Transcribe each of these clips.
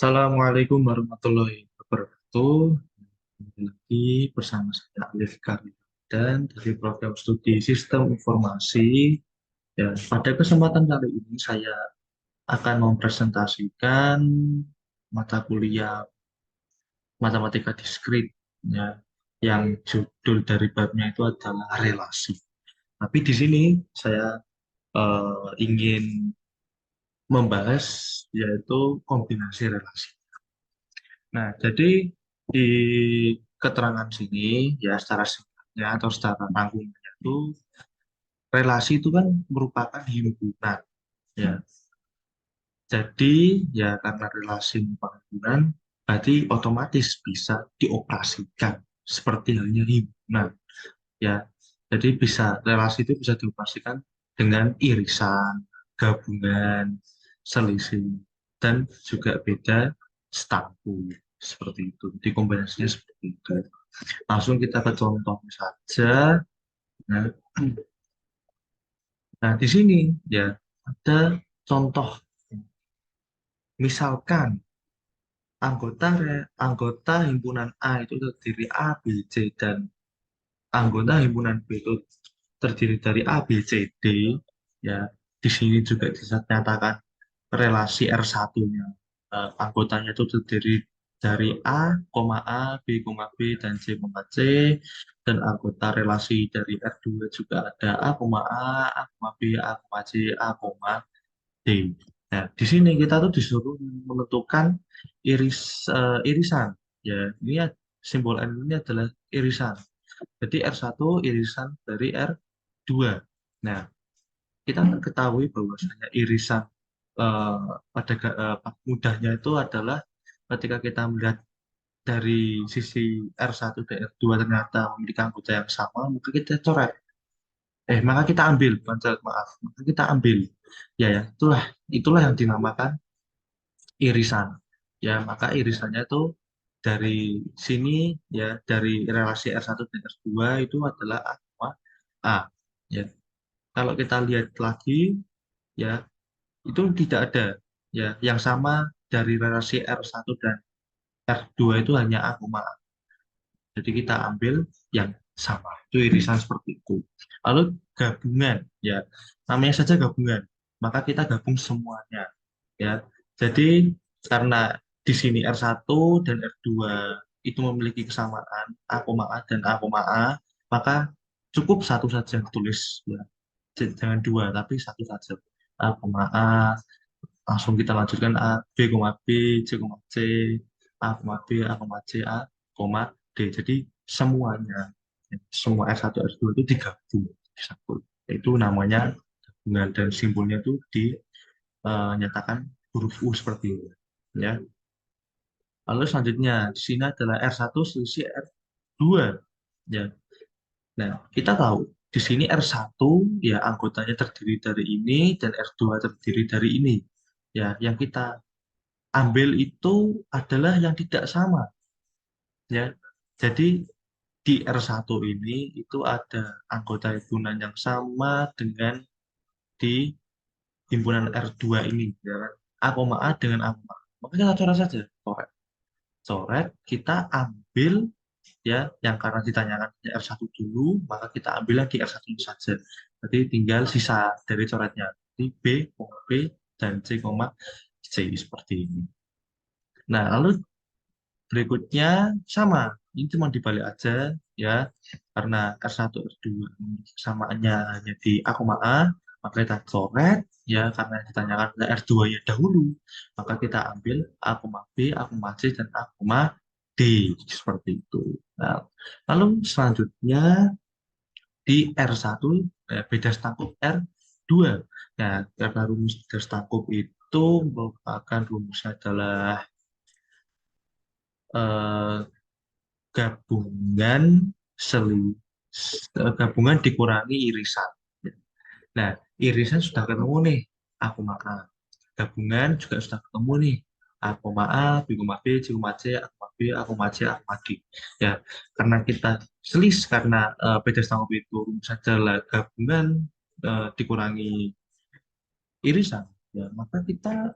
Assalamualaikum warahmatullahi wabarakatuh. Kembali lagi bersama saya Alif Karim dan dari program studi Sistem Informasi. Ya, pada kesempatan kali ini saya akan mempresentasikan mata kuliah Matematika Diskrit, ya, yang judul dari babnya itu adalah relasi. Tapi di sini saya ingin membahas yaitu kombinasi relasi. Nah, jadi di keterangan sini ya secara singkatnya atau secara rangkumannya itu relasi itu kan merupakan himpunan ya. Jadi ya karena relasi merupakan himpunan berarti otomatis bisa dioperasikan seperti halnya himpunan ya. Jadi bisa relasi itu bisa dioperasikan dengan irisan, gabungan, selisih dan juga beda stakul seperti itu. Di kombinasinya seperti itu. Langsung kita ke contoh saja. Nah, nah, di sini ya ada contoh. Misalkan anggota himpunan A itu terdiri A, B, C dan anggota himpunan B itu terdiri dari A, B, C, D. Ya, di sini juga dinyatakan relasi R1-nya. Anggotanya itu terdiri dari A, B, B, dan C, dan anggota relasi dari R2 juga ada A, B, C, D. Nah, di sini kita tuh disuruh menentukan irisan. Ya, ini simbol N ini adalah irisan. Jadi R1 irisan dari R2. Nah, kita ketahui bahwasanya irisan eh, mudahnya itu adalah ketika kita melihat dari sisi R1 dan R2 ternyata memiliki anggota yang sama, maka kita coret. Maka kita ambil, bukan coret, maaf. Maka kita ambil. Ya, itulah yang dinamakan irisan. Ya, maka irisannya itu dari sini ya dari relasi R1 dan R2 itu adalah A, sama A. Ya, kalau kita lihat lagi ya itu tidak ada ya yang sama dari relasi R1 dan R2 itu hanya A, A. Jadi kita ambil yang sama. Itu irisan seperti itu. Lalu gabungan ya namanya saja gabungan. Maka kita gabung semuanya ya. Jadi karena di sini R1 dan R2 itu memiliki kesamaan A, dan A, maka cukup satu saja tulis ya. Jangan dua tapi satu saja. A, langsung kita lanjutkan B, C, A, C, D. Jadi semuanya, semua S1, S2 itu digabung di satu. Itu namanya gabungan dan simbolnya itu dinyatakan huruf U seperti itu. Ya. Lalu selanjutnya, di sini adalah R1 selisih R2. Ya. Nah, kita tahu di sini R1 ya anggotanya terdiri dari ini dan R2 terdiri dari ini. Ya, yang kita ambil itu adalah yang tidak sama ya. Jadi di R1 ini itu ada anggota himpunan yang sama dengan di himpunan R2 ini ya kan. A, dengan A. Maka kita coret saja, coret. Coret kita ambil ya yang karena ditanyakan R1 dulu, maka kita ambil lagi R1 saja. Jadi tinggal sisa dari coretnya. Di B, B dan C seperti ini. Nah, lalu berikutnya sama, ini cuma dibalik aja ya, karena R1 R2 samaannya hanya di A, maka kita coret ya, karena ditanyakan R2 ya dahulu, maka kita ambil A, C, dan D seperti itu. Nah, lalu selanjutnya di R1 beda stangkup R2. Nah, karena rumus beda stangkup itu merupakan rumusnya adalah eh, gabungan seli gabungan dikurangi irisan. Nah, irisan sudah ketemu nih, aku maka gabungan juga sudah ketemu nih, aku B, C, aku C, D. Ya, karena kita karena beda sanggup itu saja lah gabungan dikurangi irisan. Ya, maka kita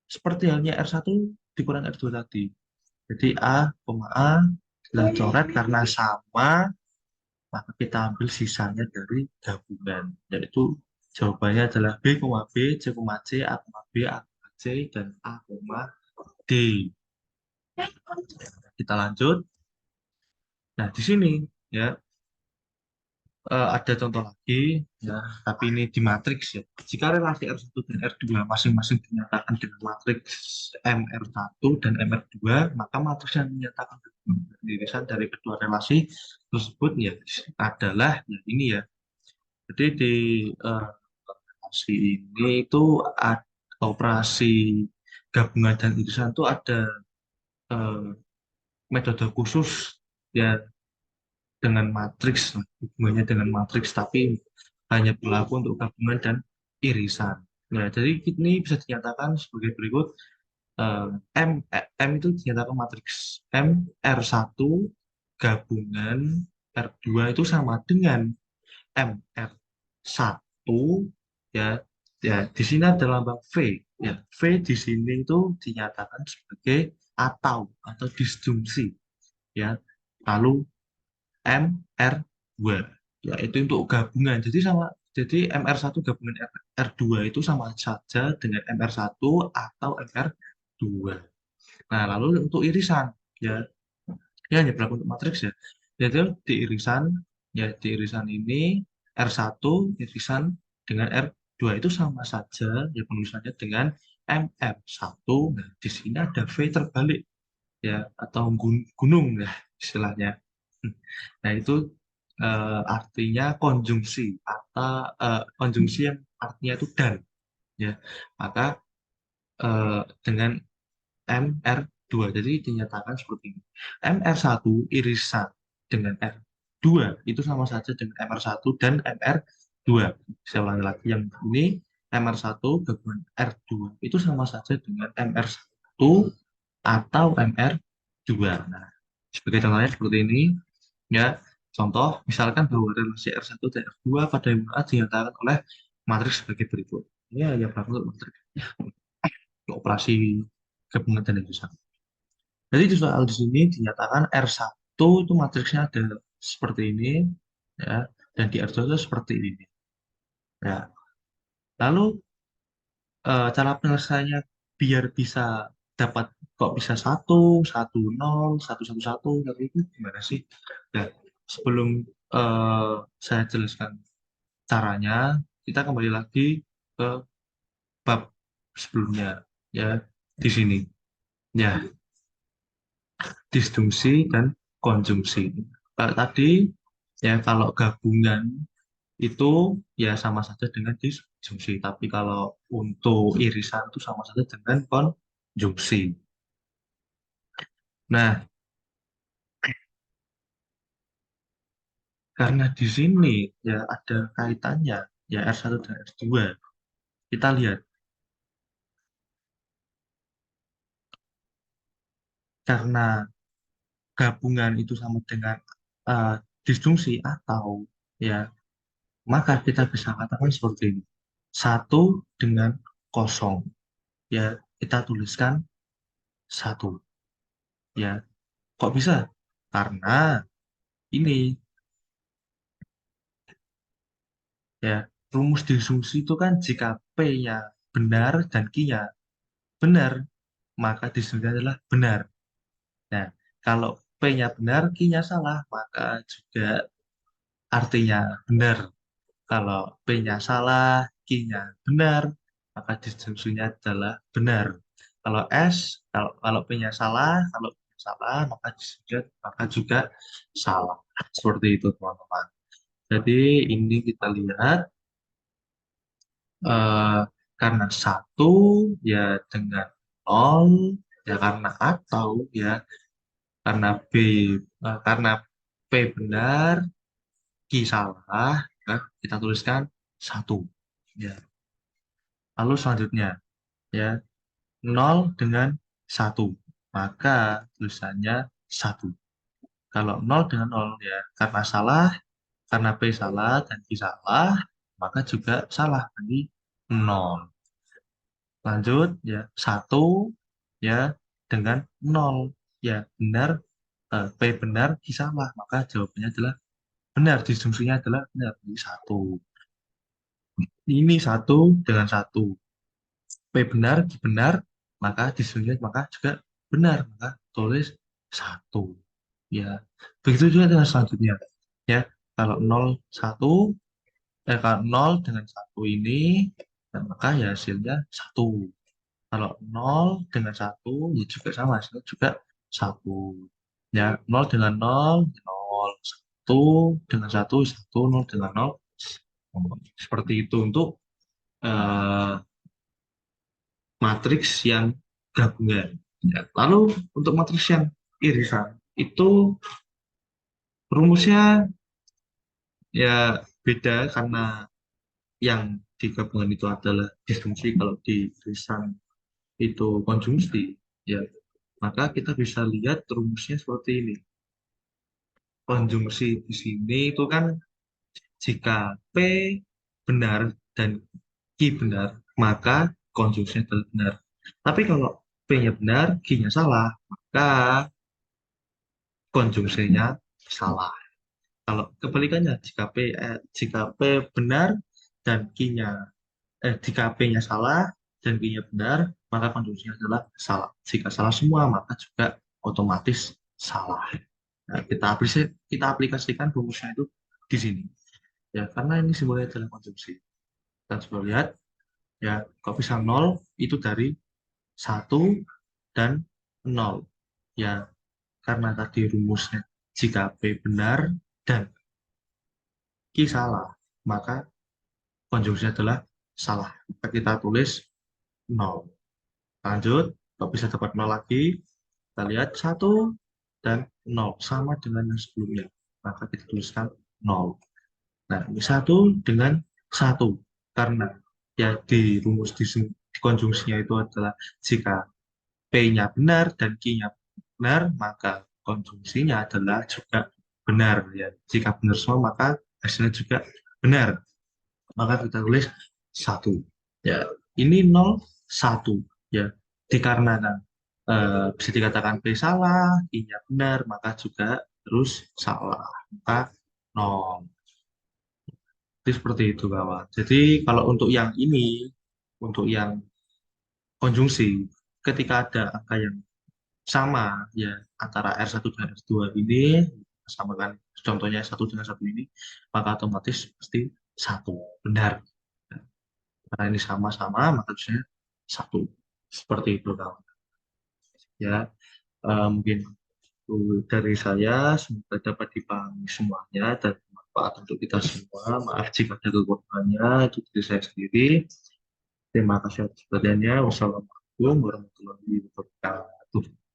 seperti halnya R1 dikurang R2 tadi. Jadi A, A, kita coret karena sama, maka kita ambil sisanya dari gabungan. Yaitu jawabannya adalah B, B, C, C, A, B, A, C, dan A, D. Kita lanjut. Nah, di sini ya ada contoh lagi ya, tapi ini di matriks ya. Jika relasi R1 dan R2 masing-masing dinyatakan dengan matriks MR1 dan MR2, maka matriks yang dinyatakan irisan dari kedua relasi tersebut ya adalah ya ini ya. Jadi di relasi ini itu operasi gabungan dan irisan itu ada eh, metode khusus ya dengan matriks, hubungannya dengan matriks, tapi hanya berlaku untuk gabungan dan irisan. Nah, jadi ini bisa dinyatakan sebagai berikut. Eh, M itu dinyatakan matriks M R1 gabungan R2 itu sama dengan MR1 ya. Ya, di sini ada lambang V. Ya, V di sini itu dinyatakan sebagai atau disjungsi ya. Lalu MR2 ya itu untuk gabungan jadi MR1 gabungan R2 itu sama saja dengan MR1 atau MR2. Nah, lalu untuk irisan ya ya hanya berlaku untuk matriks ya, yaitu di irisan ini R1 irisan dengan R2 itu sama saja ya penulisannya dengan MR1. Nah, di sini ada V terbalik ya atau gunung ya istilahnya. Nah, itu artinya konjungsi atau konjungsi yang artinya itu dan ya. Maka dengan MR2 jadi dinyatakan seperti ini. MR1 irisan dengan R2 itu sama saja dengan MR1 dan MR2. Saya ulangi lagi yang ini MR1 gabungan R2 itu sama saja dengan MR1 atau MR2. Nah, sebagai contohnya seperti ini ya. Contoh, misalkan bahwa relasi R1 dan R2 pada yang A dinyatakan oleh matriks sebagai berikut. Ini hanya berlaku untuk matriks operasi gabungan dan irisan. Jadi di soal di sini dinyatakan R1 itu matriksnya ada seperti ini ya, dan di R2 itu seperti ini. Ya. Lalu cara penyelesaiannya biar bisa dapat kok bisa satu, satu nol, satu satu satu, tapi itu gimana sih? Nah, sebelum saya jelaskan caranya, kita kembali lagi ke bab sebelumnya ya di sini. Ya, disjungsi dan konjungsi. Tadi ya kalau gabungan itu ya sama saja dengan disjungsi, tapi kalau untuk irisan itu sama saja dengan konjungsi. Nah, karena di sini ya ada kaitannya ya R1 dan R2. Kita lihat karena gabungan itu sama dengan eh, disjungsi atau ya maka kita bisa katakan seperti ini. Satu dengan kosong ya kita tuliskan satu ya. Kok bisa? Karena ini ya rumus disjungsi itu kan jika P-nya benar dan Q-nya benar, maka disjungsi adalah benar. Nah, kalau P-nya benar, Q-nya salah, maka juga artinya benar. Kalau P-nya salah, Q-nya benar, maka disjungsinya adalah benar. Kalau S, kalau P-nya salah, kalau Q-nya salah, maka juga salah. Seperti itu, teman-teman. Jadi ini kita lihat eh, karena satu ya dengan nol ya karena atau ya karena karena P benar Q salah ya, kita tuliskan satu ya. Lalu selanjutnya ya nol dengan satu maka tulisannya satu. Kalau nol dengan nol ya karena P salah dan Q salah maka juga salah tadi nol. Lanjut ya satu ya dengan nol. Ya, benar, P benar, Q salah. Maka jawabannya adalah benar, disjungsinya adalah benar. Ini satu. Ini satu dengan satu. P benar, Q benar, maka disjungsinya maka juga benar. Maka tulis satu. Ya, begitu juga dengan selanjutnya. Ya, kalau nol satu, kalau nol dengan satu ini, dan maka ya hasilnya satu. Kalau nol dengan satu, ya juga sama, hasilnya juga satu. Ya, nol dengan nol, nol. Satu dengan satu, satu. Nol dengan nol. Seperti itu untuk eh, matriks yang gabungan. Ya, lalu untuk matriks yang irisan, itu rumusnya ya beda karena yang di gabungan itu adalah disfungsi, kalau di irisan itu konjungsi. Ya, maka kita bisa lihat rumusnya seperti ini. Konjungsi di sini itu kan jika P benar dan Q benar, maka konjungsinya adalah benar. Tapi kalau P-nya benar, Q-nya salah, maka konjungsinya salah. Kalau kebalikannya, jika P benar dan Q-nya jika P-nya salah dan Q-nya benar, maka konjungsinya adalah salah. Jika salah semua, maka juga otomatis salah. Nah, kita aplikasikan rumusnya itu di sini. Ya, karena ini simbolnya adalah konjungsi. Kita coba lihat, ya, kok bisa nol itu dari satu dan nol. Ya, karena tadi rumusnya jika P benar dan Q salah, maka konjungsinya adalah salah. Maka kita tulis nol. Lanjut, kok bisa dapat nol lagi? Kita lihat satu dan nol sama dengan yang sebelumnya. Maka kita tuliskan nol. Nah, ini satu dengan satu. Karena ya di rumus di konjungsinya itu adalah jika P-nya benar dan Q-nya benar, maka konjungsinya adalah juga benar. Ya. Jika benar semua, maka hasilnya juga benar. Maka kita tulis satu. Ya, ini nol satu. Ya, dikarenakan bisa dikatakan P salah, I-nya benar, maka juga terus salah. Maka nol. Jadi seperti itu kawan. Jadi kalau untuk yang ini, untuk yang konjungsi, ketika ada angka yang sama ya antara R1 dan R2 ini, samakan contohnya satu dengan satu ini, maka otomatis pasti satu benar. Karena ini sama-sama, maka harusnya satu. Seperti itu kawan. Ya, mungkin itu dari saya, semoga dapat dipahami semuanya dan bermanfaat untuk kita semua. Maaf jika ada kekurangannya, itu dari saya sendiri. Terima kasih atas perhatiannya. Wassalamualaikum warahmatullahi wabarakatuh.